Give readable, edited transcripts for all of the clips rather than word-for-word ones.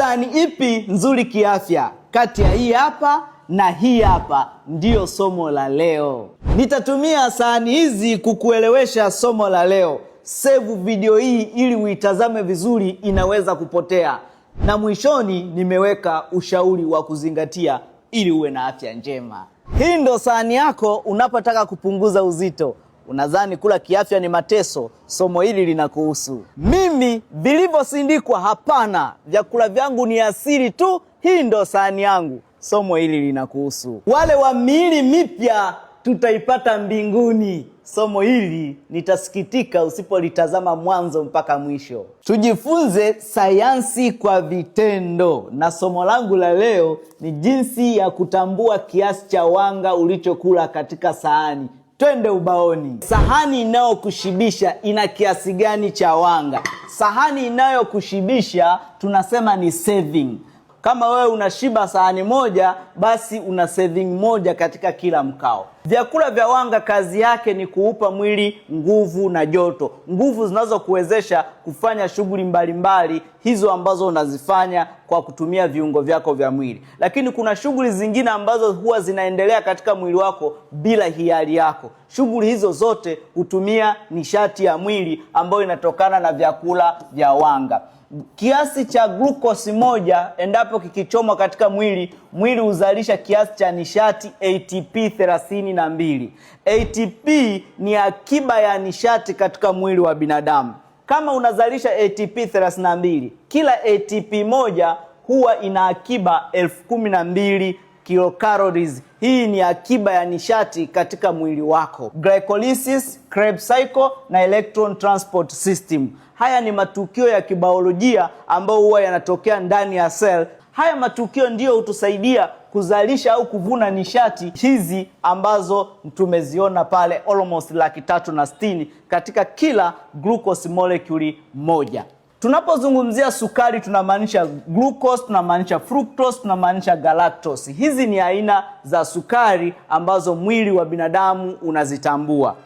sahani ipi nzuri kiafya kati ya hii hapa na hii hapa? Ndiyo somo la leo. Nitatumia sahani hizi kukuelewesha somo la leo. Save video hii ili uitazame vizuri, inaweza kupotea. Na mwishoni nimeweka ushauri wa kuzingatia ili uwe na afya njema. Hii ndo sahani yako unapotaka kupunguza uzito. Unadhani kula kiafya ni mateso? Somo hili linakuhusu. Mimi vilivyosindikwa hapana, vyakula vyangu ni asili tu. Hii ndo sahani yangu. Somo hili linakuhusu. Wale wa miili mipya tutaipata mbinguni. Somo hili nitasikitika usipolitazama mwanzo mpaka mwisho. Tujifunze sayansi kwa vitendo, na somo langu la leo ni jinsi ya kutambua kiasi cha wanga ulichokula katika sahani. Twende ubaoni. Sahani inayokushibisha ina kiasi gani cha wanga? Sahani inayokushibisha tunasema ni serving. Kama wewe unashiba sahani moja, basi una serving moja katika kila mkao. Vyakula vya wanga kazi yake ni kuupa mwili nguvu na joto. Nguvu zinazokuwezesha kufanya shughuli mbalimbali, hizo ambazo unazifanya kwa kutumia viungo vyako vya mwili. Lakini kuna shughuli zingine ambazo huwa zinaendelea katika mwili wako bila hiari yako. Shughuli hizo zote hutumia nishati ya mwili ambayo inatokana na vyakula vya wanga. Kiasi cha glucose moja endapo kikichomwa katika mwili huzalisha kiasi cha nishati ATP 32. ATP ni akiba ya nishati katika mwili wa binadamu. Kama unazalisha ATP 32, kila ATP moja huwa ina akiba 1012 kilocalories. Hii ni akiba ya nishati katika mwili wako. Glycolysis, Krebs cycle na electron transport system. Haya ni matukio ya kibiolojia ambayo huwa yanatokea ndani ya cell. Haya matukio ndiyo hutusaidia kuzalisha au kuvuna nishati hizi ambazo tumeziona pale, almost 360 katika kila glucose molecule moja. Tunapozungumzia sukari tunamaanisha glucose, tunamaanisha fructose, tunamaanisha galactose. Hizi ni aina za sukari ambazo mwili wa binadamu unazitambua.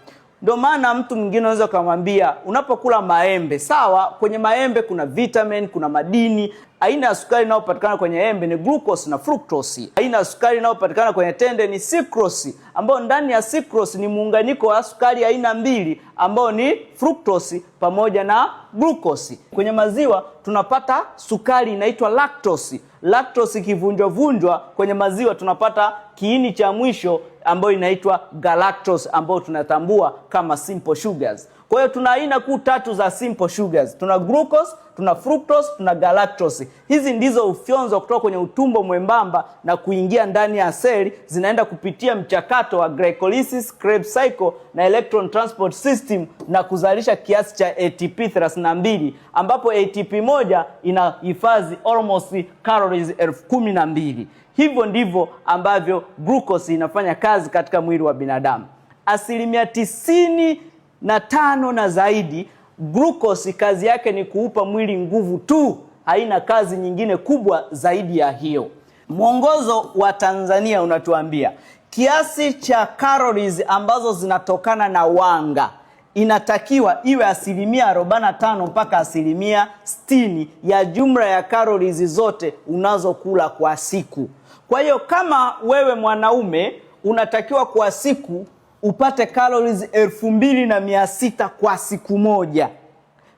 Ndio maana mtu mwingine anaweza kumwambia unapokula maembe, sawa, kwenye maembe kuna vitamin, kuna madini. Aina ya sukari inayopatikana kwenye embe ni glucose na fructose. Aina ya sukari inayopatikana kwenye tende ni sucrose, ambayo ndani ya sucrose ni muunganiko wa sukari aina mbili ambao ni fructose pamoja na glucose. Kwenye maziwa tunapata sukari inaitwa lactose. Lactose ikivunjwa kwenye maziwa tunapata kiini cha mwisho ambayo inaitwa galactose, ambayo tunatambua kama simple sugars. Kwa hiyo tuna aina kuu tatu za simple sugars. Tuna glucose, tuna fructose, tuna galactose. Hizi ndizo ufyonzo kutoka kwenye utumbo mwembamba na kuingia ndani ya seli, zinaenda kupitia mchakato wa glycolysis, Krebs cycle na electron transport system na kuzalisha kiasi cha ATP 32, ambapo ATP moja inahifadhi almost calories 1012. Hivyo ndivyo ambavyo glucose inafanya kazi katika mwili wa binadamu. 95% na zaidi, glucose kazi yake ni kuupa mwili nguvu tu. Haina kazi nyingine kubwa zaidi ya hiyo. Mwongozo wa Tanzania unatuambia kiasi cha calories ambazo zinatokana na wanga inatakiwa iwe 45% mpaka 60% ya jumla ya calories zote unazokula kwa siku. Kwa hiyo kama wewe mwanaume unatakiwa kwa siku upate calories 2600 kwa siku moja.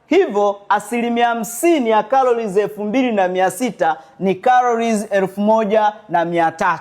Hivyo 50% ya calories 2600 ni calories 1300.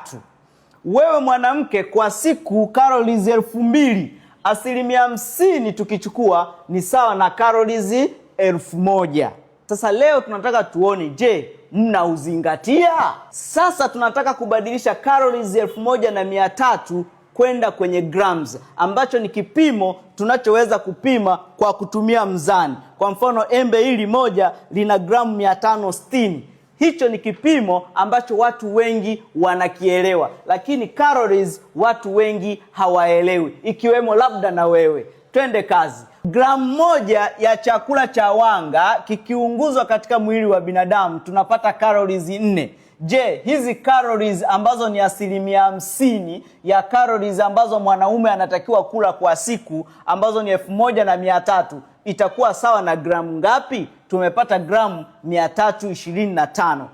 Wewe mwanamke kwa siku calories 2000, 50% tukichukua ni sawa na calories 1000. Sasa leo tunataka tuone, je, mnauzingatia? Sasa tunataka kubadilisha calories 1300 kwenda kwenye grams, ambacho ni kipimo tunachoweza kupima kwa kutumia mzani. Kwa mfano embe hili moja lina gramu 560. Hicho ni kipimo ambacho watu wengi wanakielewa, lakini calories watu wengi hawaelewi, ikiwemo labda na wewe. Twende kazi. Gramu moja ya chakula cha wanga kikiunguzwa katika mwili wa binadamu tunapata calories 4. Je, hizi calories ambazo ni 50% ya calories ambazo mwanaume anatakiwa kula kwa siku, ambazo ni 1300, itakuwa sawa na gramu ngapi? Tumepata gramu 325.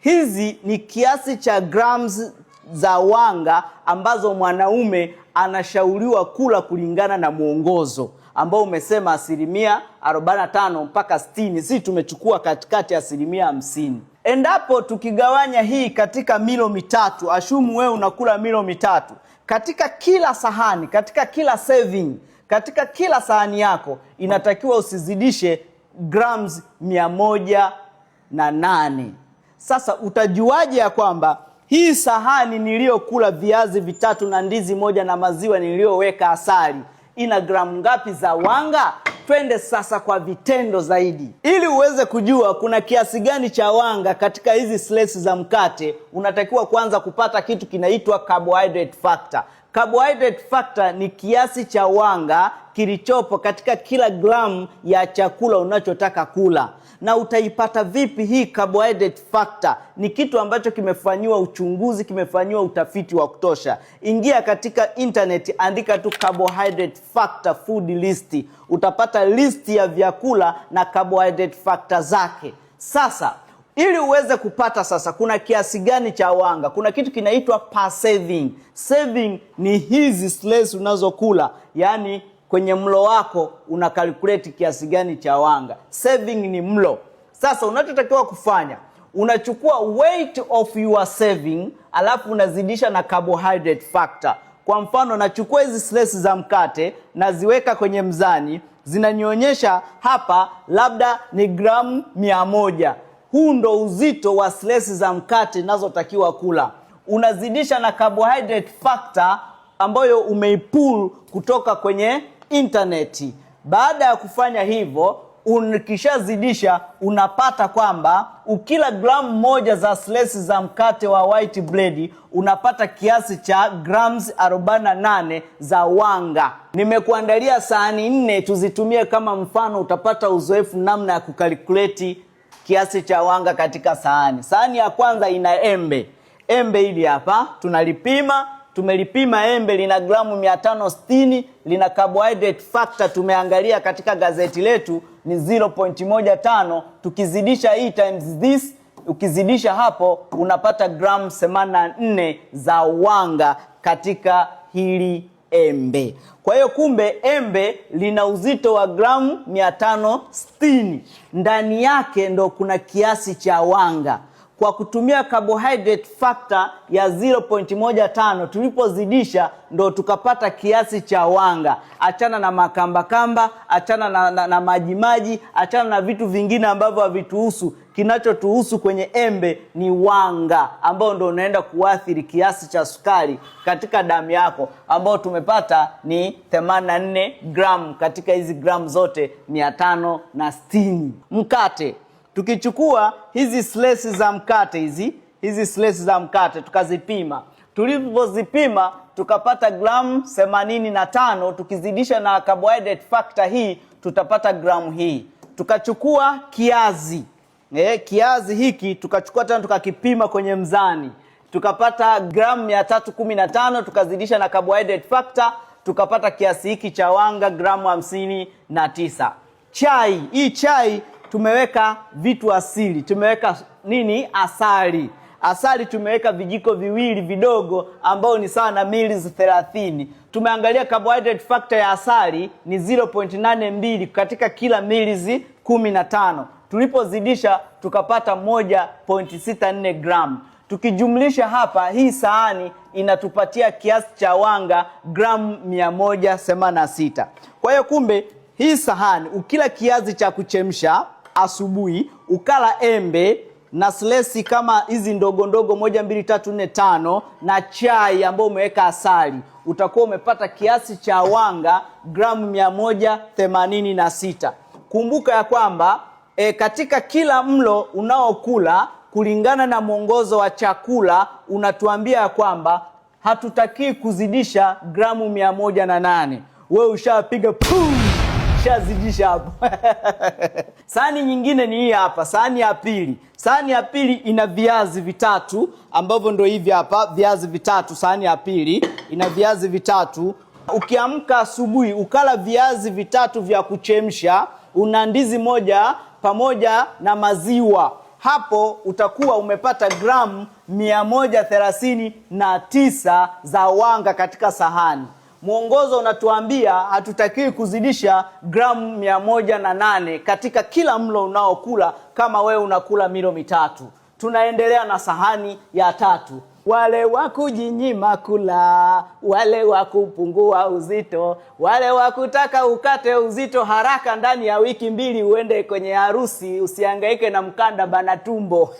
Hizi ni kiasi cha grams za wanga ambazo mwanaume anashauriwa kula kulingana na mwongozo ambao umesema 45% mpaka 60%. Sisi tumechukua katikati ya 50%. Endapo tukigawanya hii katika milo mitatu, ashumu wewe unakula milo mitatu, katika kila sahani, katika kila serving, katika kila sahani yako inatakiwa usizidishe grams 108. Sasa utajuaje ya kwamba hii sahani niliyokula viazi vitatu na ndizi moja na maziwa niliyoweka asali ina gramu ngapi za wanga? Twende sasa kwa vitendo zaidi. Ili uweze kujua kuna kiasi gani cha wanga katika hizi slices za mkate, unatakiwa kwanza kupata kitu kinaitwa carbohydrate factor. Carbohydrate factor ni kiasi cha wanga kilichopo katika kila gramu ya chakula unachotaka kula. Na utaipata vipi hii carbohydrate factor? Ni kitu ambacho kimefanyiwa uchunguzi, kimefanyiwa utafiti wa kutosha. Ingia katika internet, andika tu carbohydrate factor food list. Utapata list ya vyakula na carbohydrate factor zake. Sasa ili uweze kupata sasa kuna kiasi gani cha wanga, kuna kitu kinaitwa per serving. Serving ni hizi slices unazokula, yani kwenye mlo wako una calculate kiasi gani cha wanga. Serving ni mlo. Sasa unachotakiwa kufanya, unachukua weight of your serving alafu unazidisha na carbohydrate factor. Kwa mfano nachukua hizi slices za mkate naziweka kwenye mzani, zinanionyesha hapa labda ni gramu 100. Huu ndo uzito wa slices za mkate nazotakiwa kula. Unazidisha na carbohydrate factor ambayo umeipull kutoka kwenye interneti. Baada ya kufanya hivyo, ukishazidisha unapata kwamba ukila gramu moja za slices za mkate wa white bread unapata kiasi cha grams 48 za wanga. Nimekuandalia sahani 4 tuzitumie kama mfano, utapata uzoefu namna ya kukalkuleti kiasi cha wanga katika sahani. Sahani ya kwanza ina embe. Embe hili hapa tunalipima. Tumelipima embe lina gramu 560, lina carbohydrate factor tumeangalia katika gazeti letu ni 0.15. Tukizidisha hii times this, ukizidisha hapo unapata gramu 84 za wanga katika hili embe. Kwa hiyo kumbe embe lina uzito wa gramu 560. Ndani yake ndo kuna kiasi cha wanga. Kwa kutumia carbohydrate factor ya 0.15 tulipozidisha ndo tukapata kiasi cha wanga. Achana na makamba, achana na majimaji, achana na vitu vingine ambavyo havituhusu. Kinachotuhusu kwenye embe ni wanga ambao ndo unaenda kuathiri kiasi cha sukari katika damu yako, ambao tumepata ni 84 gram katika hizi gramu zote 560. Mkate, tukichukua hizi slices za mkate hizi slices za mkate tukazipima. Tulipozipima tukapata gramu 85, tukizidisha na carbohydrate factor hii tutapata gramu hii. Tukachukua kiazi. Kiazi hiki tukachukua tena tukakipima kwenye mzani. Tukapata gramu 315, tukazidisha na carbohydrate factor tukapata kiasi hiki cha wanga gramu 59. Chai, hii chai tumeweka vitu asili. Tumeweka nini? Asali. Asali tumeweka vijiko viwili vidogo ambao ni sawa na mililita 30. Tumeangalia carbohydrate factor ya asali ni 0.82 katika kila mililita 15. Tulipozidisha tukapata 1.64 gram. Tukijumlisha hapa hii sahani inatupatia kiasi cha wanga gramu 186. Kwa hiyo kumbe hii sahani ukila kiazi cha kuchemsha asubuhi, ukala embe na slesi kama hizi ndogo ndogo 1 2 3 4 5 na chai ambao umeweka asali, utakuwa umepata kiasi cha wanga gramu 186. Kumbuka ya kwamba katika kila mlo unaokula kulingana na mwongozo wa chakula unatuambia ya kwamba hatutaki kuzidisha gramu 108. Wewe ushapiga shazidisha hapo. Sahani nyingine ni hii hapa, sahani ya pili. Sahani ya pili ina viazi vitatu ambavyo ndio hivi hapa, viazi vitatu. Sahani ya pili ina viazi vitatu. Ukiamka asubuhi ukala viazi vitatu vya kuchemsha, una ndizi moja pamoja na maziwa. hapo utakuwa umepata gramu 139 za wanga katika sahani. Mwongozo unatuambia hatutakiwi kuzidisha gramu 108 katika kila mlo unaokula kama wewe unakula milo mitatu. Tunaendelea na sahani ya tatu. Wale wa kujinyima kula, wale wa kupungua uzito, wale wa kutaka ukate uzito haraka ndani ya wiki 2 uende kwenye harusi, usihangaike na mkanda bana tumbo.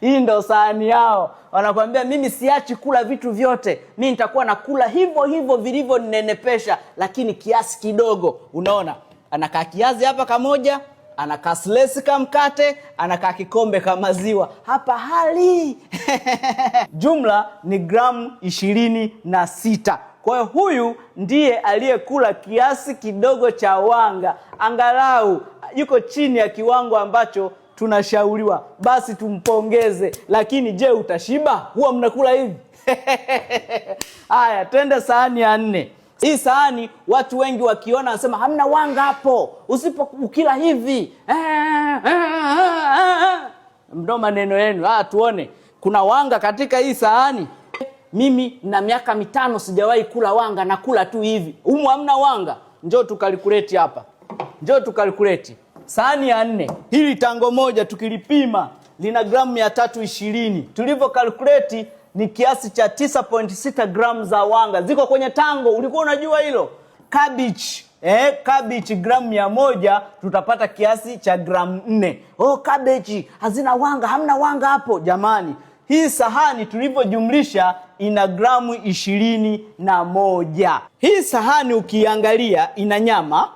Hii ndo sahani yao. Wanakuambia mimi siachi kula vitu vyote. Mimi nitakuwa nakula hivyo hivyo vilivyo ninenepesha, lakini kiasi kidogo. Unaona? Anakaa kiazi hapa kamoja, anakaa slesi kama mkate, anakaa kikombe kama maziwa. Hapa hali. Jumla ni gramu 26. Kwa hiyo huyu ndiye aliyekula kiasi kidogo cha wanga. Angalau yuko chini ya kiwango ambacho tunashauriwa. Basi tumpongeze. Lakini je, utashiba? Huwa mnakula hivi? Haya, twende sahani ya 4. Hii sahani watu wengi wakiona wanasema hamna wanga hapo, ukila hivi. Ndo maneno yenu. Tuone kuna wanga katika hii sahani. Mimi na miaka 5 sijawahi kula wanga, nakula tu hivi. Humu hamna wanga. Njoo tukalikuleti hapa. Njoo tukalikuleti. Sahani ya 4. Hili tango moja tukilipima lina gramu 320. Tulivyo kalkuleti ni kiasi cha 9.6 gramu za wanga. Ziko kwenye tango. Ulikuwa unajua hilo? Cabbage. Cabbage gramu 100 tutapata kiasi cha gramu 4. Cabbage hazina wanga, hamna wanga hapo. Jamani, hii sahani tulivyojumlisha ina gramu 21. Hii sahani ukiangalia ina nyama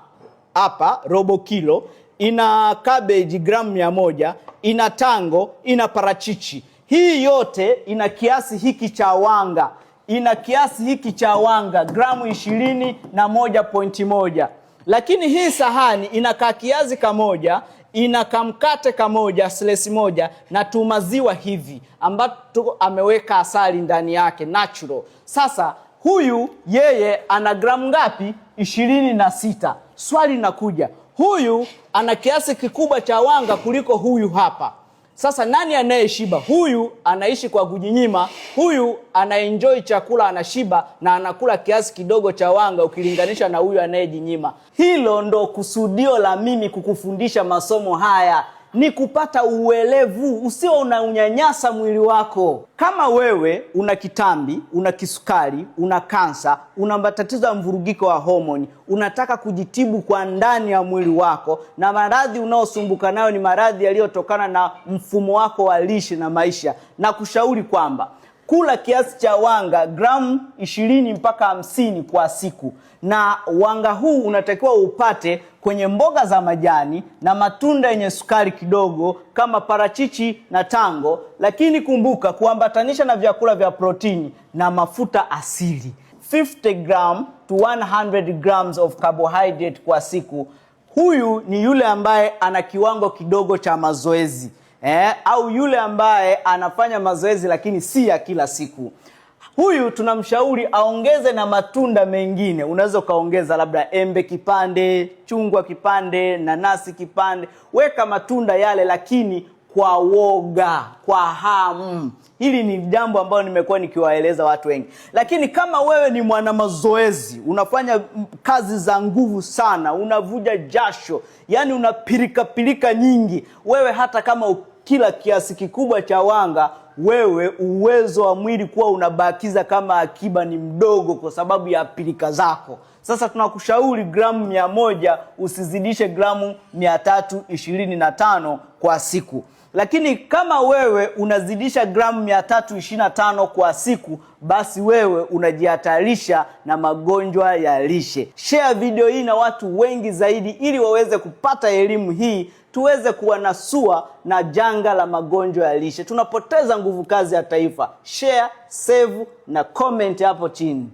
hapa robo kilo, ina cabbage gramu 100, ina tango, ina parachichi. Hii yote ina kiasi hiki cha wanga. Ina kiasi hiki cha wanga gramu 21.1. Lakini hii sahani ina kakiazi kamoja, ina kamkate kamoja, slesi moja na tumaziwa hivi ambapo ameweka asali ndani yake natural. Sasa huyu yeye ana gramu ngapi? 26. Swali linakuja, huyu ana kiasi kikubwa cha wanga kuliko huyu hapa. Sasa nani anayeshiba? Huyu anaishi kwa kujinyima, huyu anaenjoy chakula, anashiba na anakula kiasi kidogo cha wanga ukilinganisha na huyu anayejinyima. Hilo ndo kusudio la mimi kukufundisha masomo haya, ni kupata uelevu, usio unaunyanyasa mwili wako. Kama wewe una kitambi, una kisukari, una kansa, una matatizo ya mvurugiko wa homoni, unataka kujitibu kwa ndani ya mwili wako, na maradhi unaosumbuka nayo ni maradhi yaliyotokana na mfumo wako wa lishe na maisha, na kushauri kwamba kula kiasi cha wanga gramu 20 mpaka 50 kwa siku. Na wanga huu unatakiwa upate kwenye mboga za majani na matunda yenye sukari kidogo kama parachichi na tango. Lakini kumbuka kuambatanisha na vyakula vya protini na mafuta asili. 50 gram to 100 grams of carbohydrate kwa siku. Huyu ni yule ambaye ana kiwango kidogo cha mazoezi. Au yule ambaye anafanya mazoezi lakini si ya kila siku. Huyu tunamshauri aongeze na matunda mengine. Unaweza kaongeza labda embe kipande, chungwa kipande, nanasi kipande. Weka matunda yale lakini kwa woga, kwa hamu. Hili ni jambo ambalo nimekuwa nikiwaeleza watu wengi. Lakini kama wewe ni mwana mazoezi, unafanya kazi za nguvu sana, unavuja jasho, yani unapilika pilika nyingi, wewe hata kama kila kiasi kikubwa cha wanga, wewe uwezo wa mwili kuwa unabakiza kama akiba ni mdogo kwa sababu ya pilika zako. Sasa tunakushauri gramu 100 usizidishe gramu 325 kwa siku. Lakini kama wewe unazidisha gramu 325 kwa siku, basi wewe unajihatarisha na magonjwa ya lishe. Share video hii na watu wengi zaidi ili waweze kupata elimu hii, tuweze kuwanasua na janga la magonjwa ya lishe. Tunapoteza nguvu kazi ya taifa. Share, save na comment hapo chini.